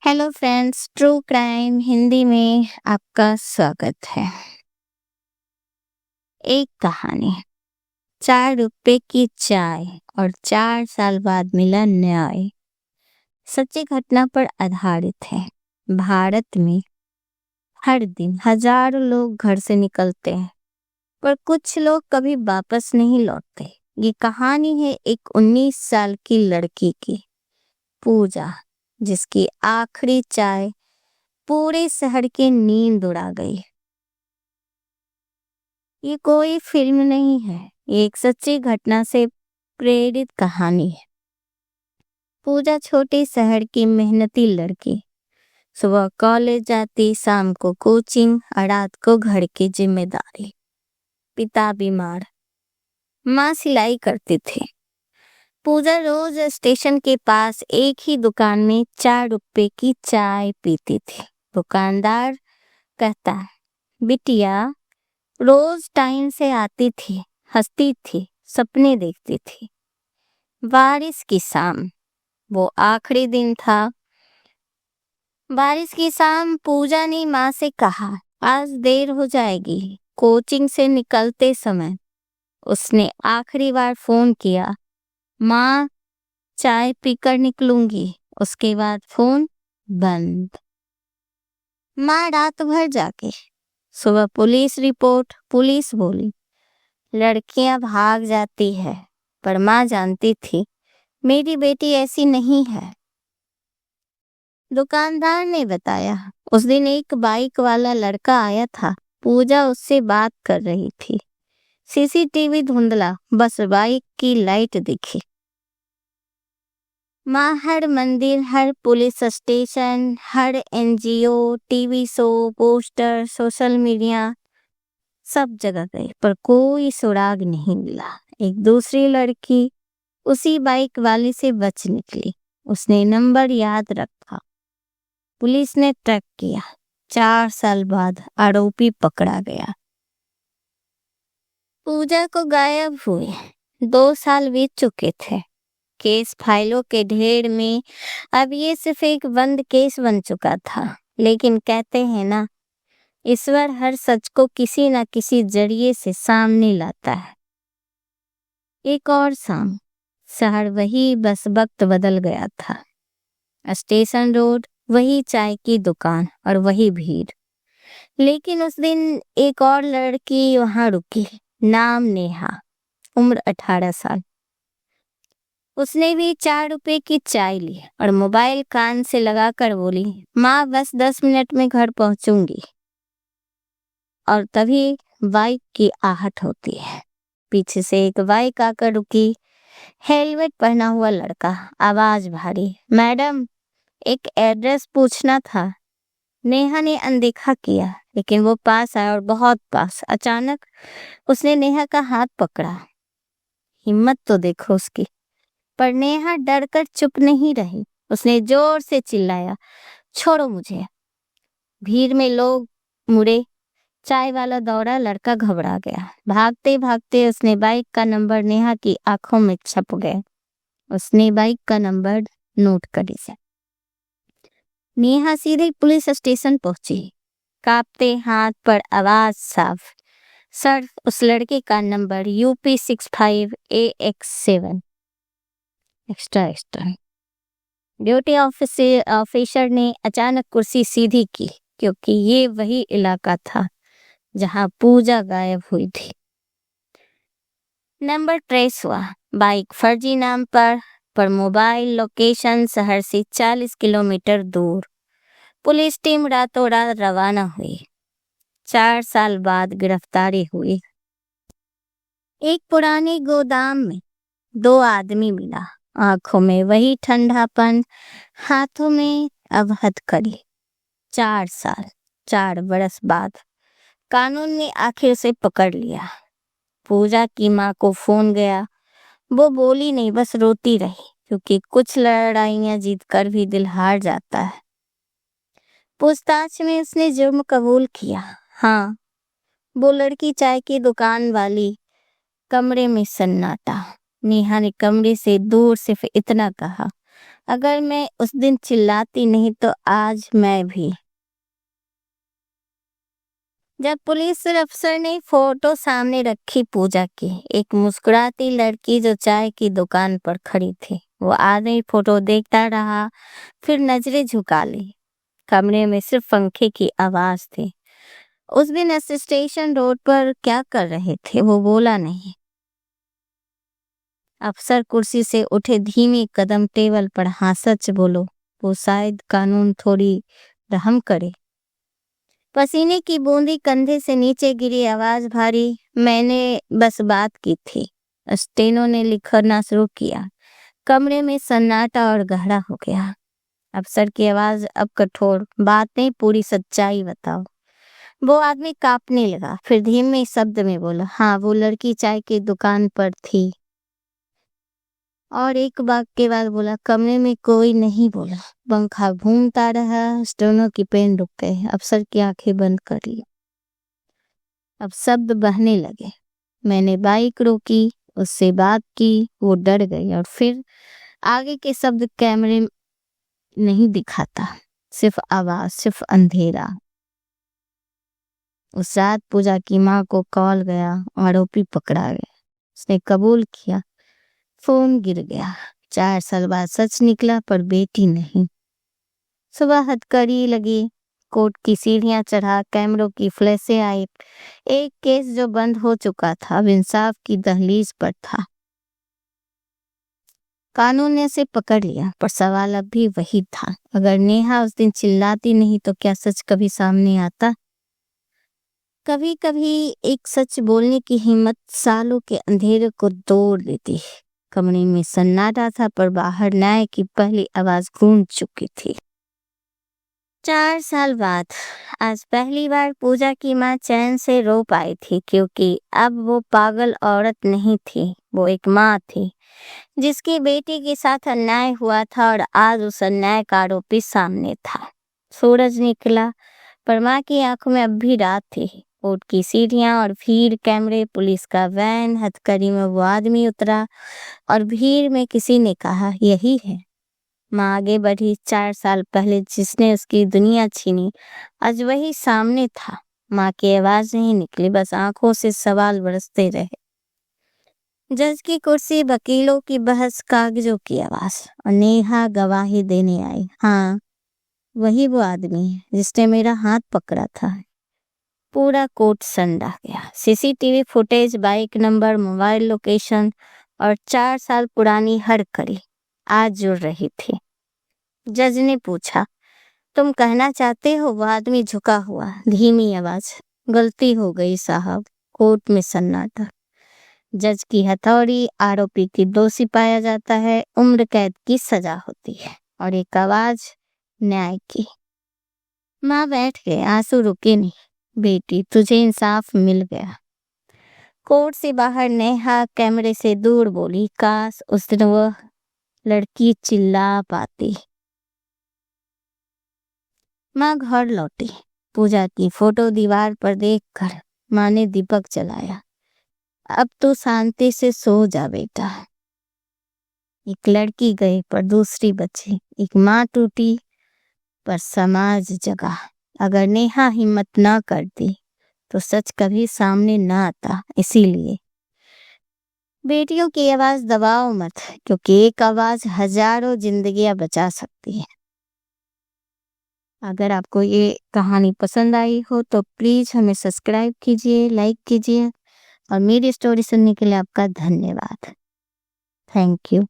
Hello friends, true crime Hindi में आपका स्वागत है। एक कहानी, 4 रुपए की चाय और 4 साल बाद मिला न्याय, सच्ची घटना पर आधारित है। भारत में हर दिन हजारों लोग घर से निकलते हैं, पर कुछ लोग कभी वापस नहीं लौटते। ये कहानी है एक 19 साल की लड़की की, पूजा, जिसकी आखिरी चाय पूरे शहर की नींद उड़ा गई। ये कोई फिल्म नहीं है, ये एक सच्ची घटना से प्रेरित कहानी है। पूजा छोटे शहर की मेहनती लड़की, सुबह कॉलेज जाती, शाम को कोचिंग और रात को घर की जिम्मेदारी। पिता बीमार, माँ सिलाई करती थी। पूजा रोज स्टेशन के पास एक ही दुकान में 4 रुपए की चाय पीती थी। दुकानदार कहता, बिटिया रोज टाइम से आती थी, हंसती थी, सपने देखती थी। बारिश की शाम, वो आखिरी दिन था। बारिश की शाम पूजा ने माँ से कहा, आज देर हो जाएगी। कोचिंग से निकलते समय उसने आखिरी बार फोन किया, माँ चाय पीकर निकलूंगी। उसके बाद फोन बंद। माँ रात भर जाके, सुबह पुलिस रिपोर्ट। पुलिस बोली लड़कियां भाग जाती है, पर माँ जानती थी मेरी बेटी ऐसी नहीं है। दुकानदार ने बताया उस दिन एक बाइक वाला लड़का आया था। पूजा उससे बात कर रही थी। सीसीटीवी धुंधला, बस बाइक की लाइट दिखी। माँ हर मंदिर, हर पुलिस स्टेशन, हर NGO, TV show, poster, social media, सब जगह गई, पर कोई सुराग नहीं मिला। एक दूसरी लड़की उसी बाइक वाले से बच निकली। उसने नंबर याद रखा। पुलिस ने ट्रैक किया। 4 साल बाद आरोपी पकड़ा गया। पूजा को गायब हुए 2 साल बीत चुके थे। केस फाइलों के ढेर में अब ये सिर्फ एक बंद केस बन चुका था। लेकिन कहते हैं ना, ईश्वर हर सच को किसी न किसी जरिए से सामने लाता है। एक और शाम, शहर वही, बस वक्त बदल गया था। स्टेशन रोड, वही चाय की दुकान और वही भीड़। लेकिन उस दिन एक और लड़की वहां रुकी। नाम नेहा, उम्र 18 साल। उसने भी 4 रुपए की चाय ली और मोबाइल कान से लगाकर बोली, माँ बस 10 मिनट में घर पहुंचूंगी। और तभी बाइक की आहट होती है। पीछे से एक बाइक आकर रुकी। हेलमेट पहना हुआ लड़का, आवाज भारी, मैडम एक एड्रेस पूछना था। नेहा ने अनदेखा किया, लेकिन वो पास आया और बहुत पास। अचानक उसने नेहा का हाथ पकड़ा। हिम्मत तो देखो उसकी। पर नेहा डरकर चुप नहीं रही। उसने जोर से चिल्लाया, छोड़ो मुझे। भीड़ में लोग मुड़े। चाय वाला दौड़ा। लड़का घबरा गया। भागते भागते उसने बाइक का नंबर नेहा की आंखों में छप गया। उसने बाइक का नंबर नोट कर लिया। नेहा सीधे पुलिस स्टेशन पहुंची। कांपते हाथ पर आवाज साफ, सर उस लड़के का number UP 65AX7 extra extra. Duty officer ने अचानक कुर्सी सीधी की, क्योंकि ये वही इलाका था जहां पूजा गायब हुई थी। नंबर ट्रेस हुआ। बाइक फर्जी नाम पर मोबाइल लोकेशन शहर से 40 किलोमीटर दूर। पुलिस टीम रातों रात रवाना हुई। 4 साल बाद गिरफ्तारी हुई। एक पुराने गोदाम में 2 आदमी मिला। आंखों में वही ठंडापन, हाथों में अब हथकड़ी। 4 साल, 4 बरस बाद कानून ने आखिर से पकड़ लिया। पूजा की माँ को फोन गया। वो बोली नहीं, बस रोती रही, क्योंकि कुछ लड़ाइयां जीत कर भी दिल हार जाता है। पूछताछ में उसने जुर्म कबूल किया। हाँ, वो लड़की चाय की दुकान वाली। कमरे में सन्नाटा। नेहा ने कमरे से दूर सिर्फ इतना कहा, अगर मैं उस दिन चिल्लाती नहीं तो आज मैं भी। जब पुलिस अफसर ने फोटो सामने रखी पूजा की, एक मुस्कुराती लड़की जो चाय की दुकान पर खड़ी थी, वो आदमी फोटो देखता रहा, फिर नजरें झुका ली। कमरे में सिर्फ पंखे की आवाज थी। उस दिन स्टेशन रोड पर क्या कर रहे थे वो बोला नहीं। अफसर कुर्सी से उठे, धीमे कदम टेबल पर। हाँ सच बोलो, वो शायद कानून थोड़ी रहम करे। पसीने की बूंदी कंधे से नीचे गिरी, आवाज भारी। मैंने बस बात की थी। स्टेनो ने लिखना शुरू किया। कमरे में सन्नाटा और गहरा हो गया। अफसर की आवाज अब कठोर। बातें पूरी सच्चाई बताओ। वो आदमी कांपने लगा, फिर धीमे शब्द में बोला, हाँ वो लड़की चाय की दुकान पर थी। और एक बात के बाद बोला, कमरे में कोई नहीं बोला। पंखा घूमता रहा, स्टोनों की पेन रुक गए। अफसर की आंखें बंद कर ली। अब शब्द बहने लगे। मैंने बाइक रोकी, उससे बात की, वो डर गई। और फिर आगे के शब्द कैमरे नहीं दिखाता, सिर्फ आवाज, सिर्फ अंधेरा। उस रात पूजा की माँ को कॉल गया, आरोपी पकड़ा गया। उसने कबूल किया, फोन गिर गया। 4 साल बाद सच निकला, पर बेटी नहीं। सुबह हथकड़ी लगी, कोर्ट की सीढ़ियां चढ़ा, कैमरों की फ्लैशें आई। एक केस जो बंद हो चुका था अब इंसाफ की दहलीज पर था। कानून ने उसे पकड़ लिया, पर सवाल अब भी वही था। अगर नेहा उस दिन चिल्लाती नहीं तो क्या सच कभी सामने आता? कभी कभी एक सच बोलने की हिम्मत सालों के अंधेरे को तोड़ देती है। कमरे में सन्नाटा था, पर बाहर न्याय की पहली आवाज गूंज चुकी थी। 4 साल बाद आज पहली बार पूजा की माँ चैन से रो पाई थी, क्योंकि अब वो पागल औरत नहीं थी, वो एक माँ थी जिसकी बेटी के साथ अन्याय हुआ था, और आज उस अन्याय का आरोपी सामने था। सूरज निकला, पर माँ की आंखों में अब भी रात थी। कोर्ट की सीढ़ियां और भीड़, कैमरे, पुलिस का वैन, हथकड़ी में वो आदमी उतरा, और भीड़ में किसी ने कहा, यही है। माँ आगे बढ़ी। 4 साल पहले जिसने उसकी दुनिया छीनी, आज वही सामने था। माँ की आवाज नहीं निकली, बस आंखों से सवाल बरसते रहे। जज की कुर्सी, वकीलों की बहस, कागजों की आवाज, और नेहा गवाही देने आई। हाँ वही वो आदमी है जिसने मेरा हाथ पकड़ा था। पूरा कोर्ट सन्ना गया। CCTV footage, bike number, mobile location और 4 साल पुरानी हर कड़ी आज जुड़ रही थी। जज ने पूछा, तुम कहना चाहते हो? वो आदमी झुका हुआ, धीमी आवाज, गलती हो गई साहब। कोर्ट में सन्नाटा। जज की हथौड़ी, आरोपी की दोषी पाया जाता है, उम्र कैद की सजा होती है। और एक आवाज, न्याय की। माँ बैठ गए, आंसू रुके नहीं। बेटी तुझे इंसाफ मिल गया। कोर्ट से बाहर नेहा कैमरे से दूर बोली, काश उस दिन वह लड़की चिल्ला पाती। माँ घर लौटी। पूजा की फोटो दीवार पर देखकर माँ ने दीपक जलाया। अब तो शांति से सो जा बेटा। एक लड़की गई, पर दूसरी बची। एक माँ टूटी, पर समाज जगा। अगर नेहा हिम्मत ना करती तो सच कभी सामने ना आता। इसीलिए बेटियों की आवाज दबाओ मत, क्योंकि एक आवाज हजारों जिंदगियां बचा सकती है। अगर आपको ये कहानी पसंद आई हो तो प्लीज हमें सब्सक्राइब कीजिए, लाइक कीजिए, और मेरी स्टोरी सुनने के लिए आपका धन्यवाद। Thank you.